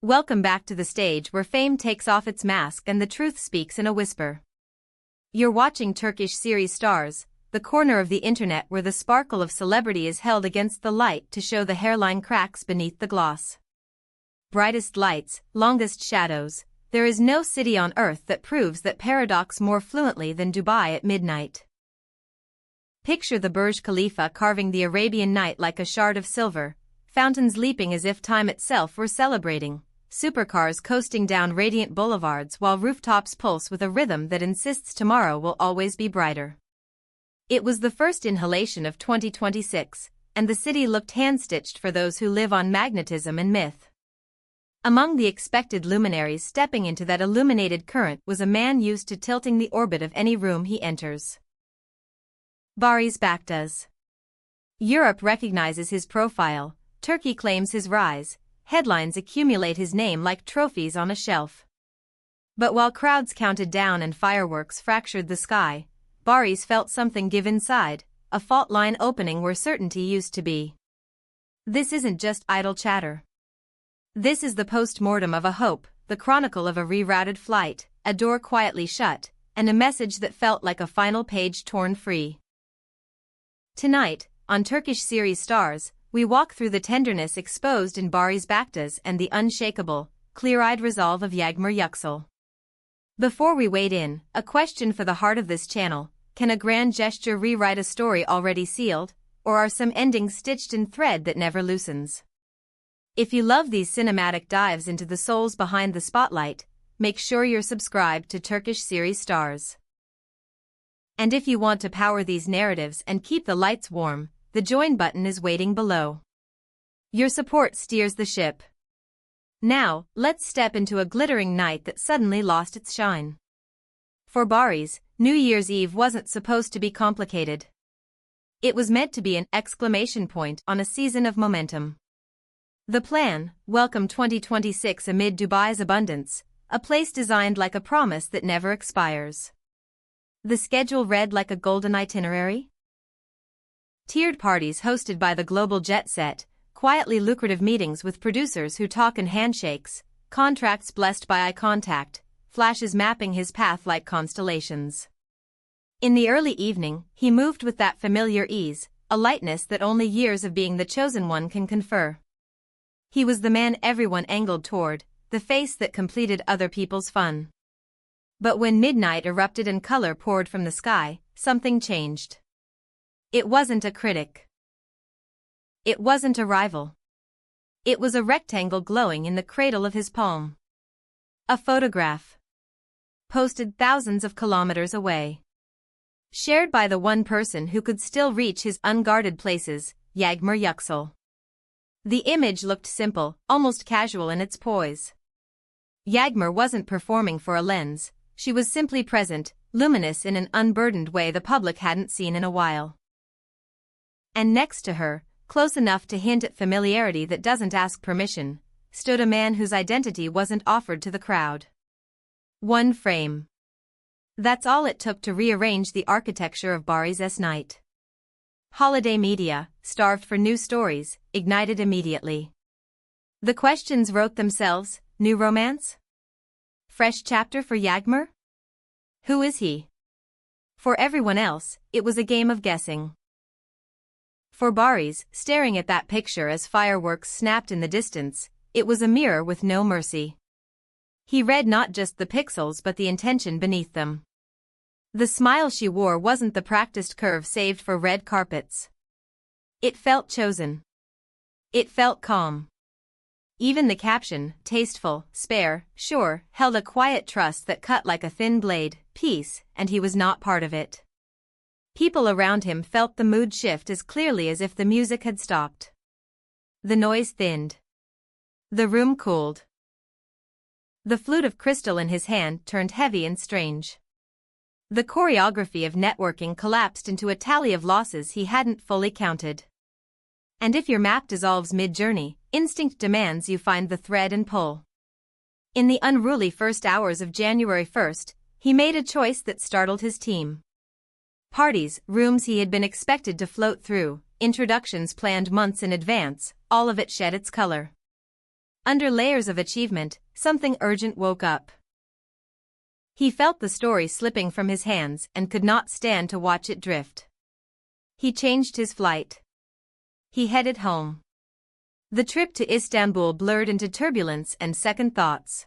Welcome back to the stage where fame takes off its mask and the truth speaks in a whisper. You're watching Turkish series Stars, the corner of the internet where the sparkle of celebrity is held against the light to show the hairline cracks beneath the gloss. Brightest lights, longest shadows, there is no city on earth that proves that paradox more fluently than Dubai at midnight. Picture the Burj Khalifa carving the Arabian night like a shard of silver, fountains leaping as if time itself were celebrating, supercars coasting down radiant boulevards while rooftops pulse with a rhythm that insists tomorrow will always be brighter. It was the first inhalation of 2026, and the city looked hand-stitched for those who live on magnetism and myth. Among the expected luminaries stepping into that illuminated current was a man used to tilting the orbit of any room he enters. Barış Baktaş. Europe recognizes his profile, Turkey claims his rise, headlines accumulate his name like trophies on a shelf. But while crowds counted down and fireworks fractured the sky, Barış felt something give inside, a fault line opening where certainty used to be. This isn't just idle chatter. This is the post-mortem of a hope, the chronicle of a rerouted flight, a door quietly shut, and a message that felt like a final page torn free. Tonight, on Turkish series Stars, we walk through the tenderness exposed in Barış Baktaş and the unshakable, clear-eyed resolve of Yağmur Yüksel. Before we wade in, a question for the heart of this channel: can a grand gesture rewrite a story already sealed, or are some endings stitched in thread that never loosens? If you love these cinematic dives into the souls behind the spotlight, make sure you're subscribed to Turkish series Stars. And if you want to power these narratives and keep the lights warm, the join button is waiting below. Your support steers the ship. Now, let's step into a glittering night that suddenly lost its shine. For Barış, New Year's Eve wasn't supposed to be complicated. It was meant to be an exclamation point on a season of momentum. The plan: welcome 2026 amid Dubai's abundance, a place designed like a promise that never expires. The schedule read like a golden itinerary. Tiered parties hosted by the global jet set, quietly lucrative meetings with producers who talk in handshakes, contracts blessed by eye contact, flashes mapping his path like constellations. In the early evening, he moved with that familiar ease, a lightness that only years of being the chosen one can confer. He was the man everyone angled toward, the face that completed other people's fun. But when midnight erupted and color poured from the sky, something changed. It wasn't a critic. It wasn't a rival. It was a rectangle glowing in the cradle of his palm. A photograph. Posted thousands of kilometers away. Shared by the one person who could still reach his unguarded places, Yağmur Yüksel. The image looked simple, almost casual in its poise. Yağmur wasn't performing for a lens, she was simply present, luminous in an unburdened way the public hadn't seen in a while. And next to her, close enough to hint at familiarity that doesn't ask permission, stood a man whose identity wasn't offered to the crowd. One frame. That's all it took to rearrange the architecture of Barış's night. Holiday media, starved for new stories, ignited immediately. The questions wrote themselves: new romance? Fresh chapter for Yağmur? Who is he? For everyone else, it was a game of guessing. For Barış, staring at that picture as fireworks snapped in the distance, it was a mirror with no mercy. He read not just the pixels but the intention beneath them. The smile she wore wasn't the practiced curve saved for red carpets. It felt chosen. It felt calm. Even the caption, tasteful, spare, sure, held a quiet trust that cut like a thin blade, peace, and he was not part of it. People around him felt the mood shift as clearly as if the music had stopped. The noise thinned. The room cooled. The flute of crystal in his hand turned heavy and strange. The choreography of networking collapsed into a tally of losses he hadn't fully counted. And if your map dissolves mid-journey, instinct demands you find the thread and pull. In the unruly first hours of January 1st, he made a choice that startled his team. Parties, rooms he had been expected to float through, introductions planned months in advance, all of it shed its color. under layers of achievement, something urgent woke up. He felt the story slipping from his hands and could not stand to watch it drift. He changed his flight. He headed home. The trip to Istanbul blurred into turbulence and second thoughts.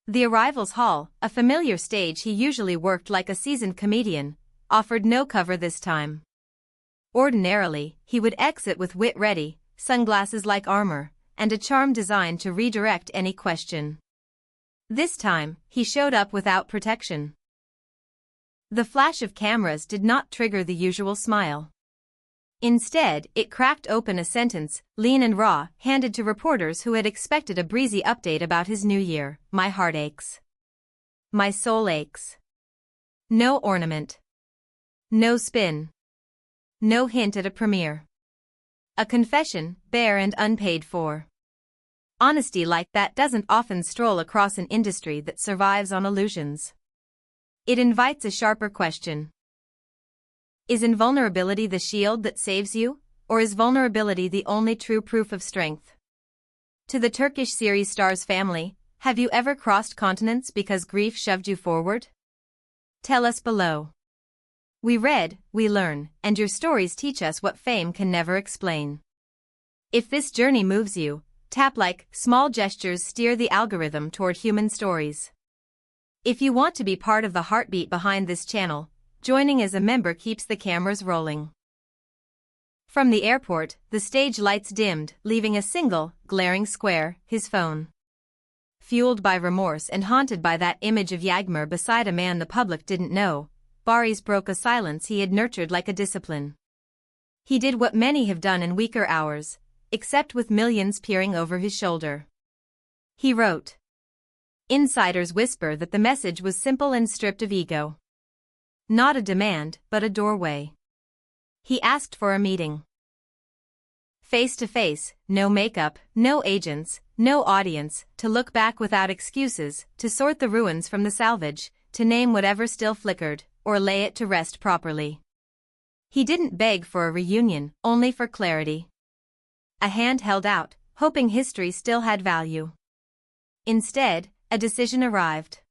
The arrivals hall, a familiar stage he usually worked like a seasoned comedian, offered no cover this time. Ordinarily, he would exit with wit ready, sunglasses like armor, and a charm designed to redirect any question. This time, he showed up without protection. The flash of cameras did not trigger the usual smile. Instead, it cracked open a sentence, lean and raw, handed to reporters who had expected a breezy update about his new year. My heart aches. My soul aches. No ornament. No spin. No hint at a premiere. A confession, bare and unpaid for. Honesty like that doesn't often stroll across an industry that survives on illusions. It invites a sharper question. Is invulnerability the shield that saves you, or is vulnerability the only true proof of strength? To the Turkish series stars family, have you ever crossed continents because grief shoved you forward? Tell us below. We read, we learn, and your stories teach us what fame can never explain. If this journey moves you, tap like. Small gestures steer the algorithm toward human stories. If you want to be part of the heartbeat behind this channel, joining as a member keeps the cameras rolling. From the airport, the stage lights dimmed, leaving a single, glaring square, his phone. Fueled by remorse and haunted by that image of Yağmur beside a man the public didn't know, Barış broke a silence he had nurtured like a discipline. He did what many have done in weaker hours, except with millions peering over his shoulder. He wrote. Insiders whisper that the message was simple and stripped of ego. Not a demand, but a doorway. He asked for a meeting. Face to face, no makeup, no agents, no audience, to look back without excuses, to sort the ruins from the salvage, to name whatever still flickered, or lay it to rest properly. He didn't beg for a reunion, only for clarity. A hand held out, hoping history still had value. Instead, a decision arrived.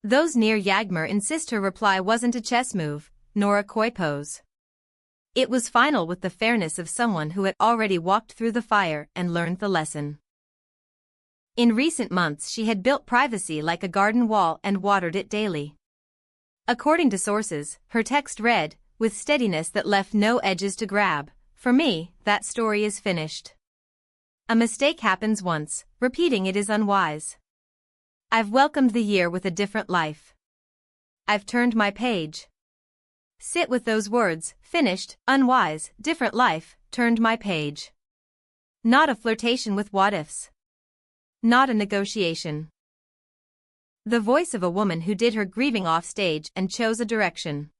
Those near Yağmur insist her reply wasn't a chess move, nor a coy pose. It was final with the fairness of someone who had already walked through the fire and learned the lesson. In recent months she had built privacy like a garden wall and watered it daily. According to sources, her text read, with steadiness that left no edges to grab, "For me, that story is finished. A mistake happens once, repeating it is unwise. I've welcomed the year with a different life. I've turned my page." Sit with those words, finished, unwise, different life, turned my page. Not a flirtation with what-ifs. Not a negotiation. The voice of a woman who did her grieving off stage and chose a direction.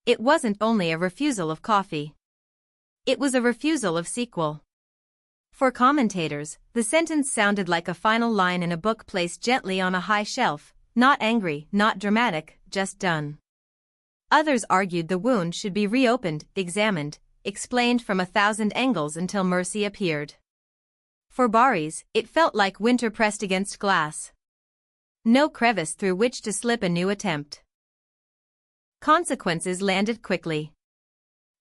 It wasn't only a refusal of coffee. It was a refusal of sequel. For commentators, the sentence sounded like a final line in a book placed gently on a high shelf, not angry, not dramatic, just done. Others argued the wound should be reopened, examined, explained from 1,000 angles until mercy appeared. For Barış, it felt like winter pressed against glass. No crevice through which to slip a new attempt. Consequences landed quickly.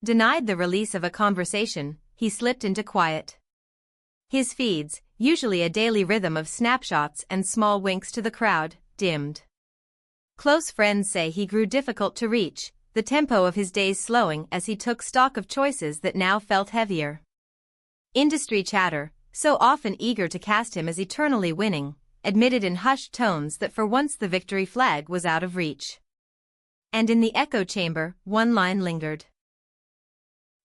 Denied the release of a conversation, he slipped into quiet. His feeds, usually a daily rhythm of snapshots and small winks to the crowd, dimmed. Close friends say he grew difficult to reach, the tempo of his days slowing as he took stock of choices that now felt heavier. Industry chatter, so often eager to cast him as eternally winning, admitted in hushed tones that for once the victory flag was out of reach. And in the echo chamber, one line lingered.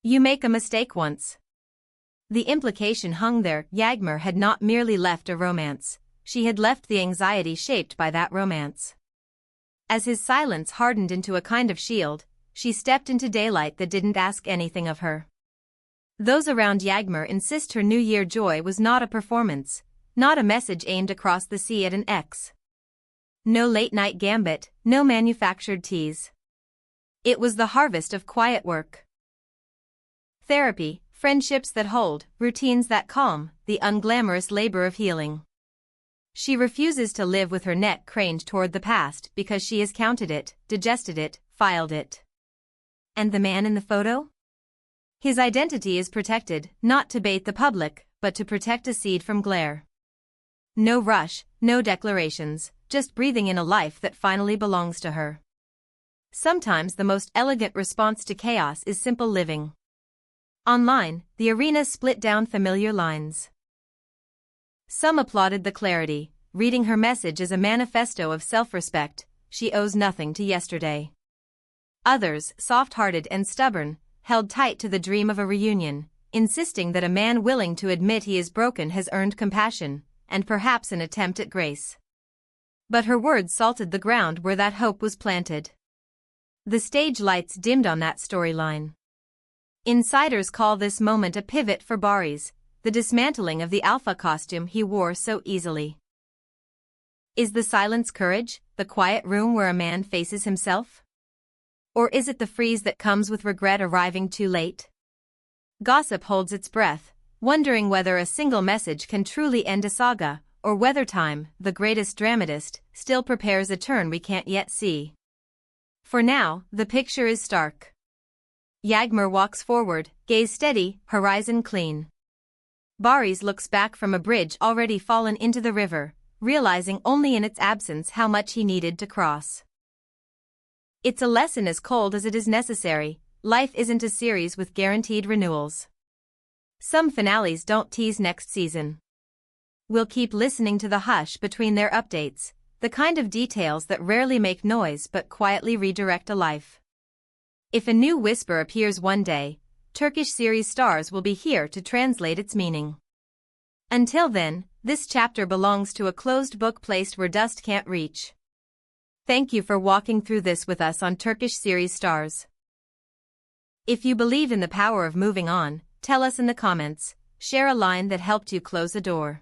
You make a mistake once. The implication hung there. Yağmur had not merely left a romance, she had left the anxiety shaped by that romance. As his silence hardened into a kind of shield, she stepped into daylight that didn't ask anything of her. Those around Yağmur insist her New Year joy was not a performance, not a message aimed across the sea at an ex. No late-night gambit, no manufactured tease. It was the harvest of quiet work. Therapy, Friendships that hold, routines that calm, the unglamorous labor of healing. She refuses to live with her neck craned toward the past because she has counted it, digested it, filed it. And the man in the photo? His identity is protected, not to bait the public, but to protect a seed from glare. No rush, no declarations, just breathing in a life that finally belongs to her. Sometimes the most elegant response to chaos is simple living. Online, the arena split down familiar lines. Some applauded the clarity, reading her message as a manifesto of self-respect. She owes nothing to yesterday. Others, soft-hearted and stubborn, held tight to the dream of a reunion, insisting that a man willing to admit he is broken has earned compassion, and perhaps an attempt at grace. But her words salted the ground where that hope was planted. The stage lights dimmed on that storyline. Insiders call this moment a pivot for Barış, the dismantling of the alpha costume he wore so easily. Is the silence courage, the quiet room where a man faces himself? Or is it the freeze that comes with regret arriving too late? Gossip holds its breath, wondering whether a single message can truly end a saga, or whether time, the greatest dramatist, still prepares a turn we can't yet see. For now, the picture is stark. Yağmur walks forward, gaze steady, horizon clean. Barış looks back from a bridge already fallen into the river, realizing only in its absence how much he needed to cross. It's a lesson as cold as it is necessary. Life isn't a series with guaranteed renewals. Some finales don't tease next season. We'll keep listening to the hush between their updates, the kind of details that rarely make noise but quietly redirect a life. If a new whisper appears one day, Turkish series stars will be here to translate its meaning. Until then, this chapter belongs to a closed book placed where dust can't reach. Thank you for walking through this with us on Turkish series stars. If you believe in the power of moving on, tell us in the comments, share a line that helped you close a door.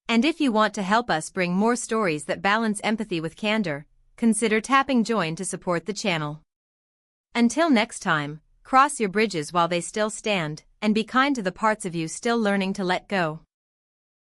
And if you want to help us bring more stories that balance empathy with candor, consider tapping join to support the channel. Until next time, cross your bridges while they still stand, and be kind to the parts of you still learning to let go.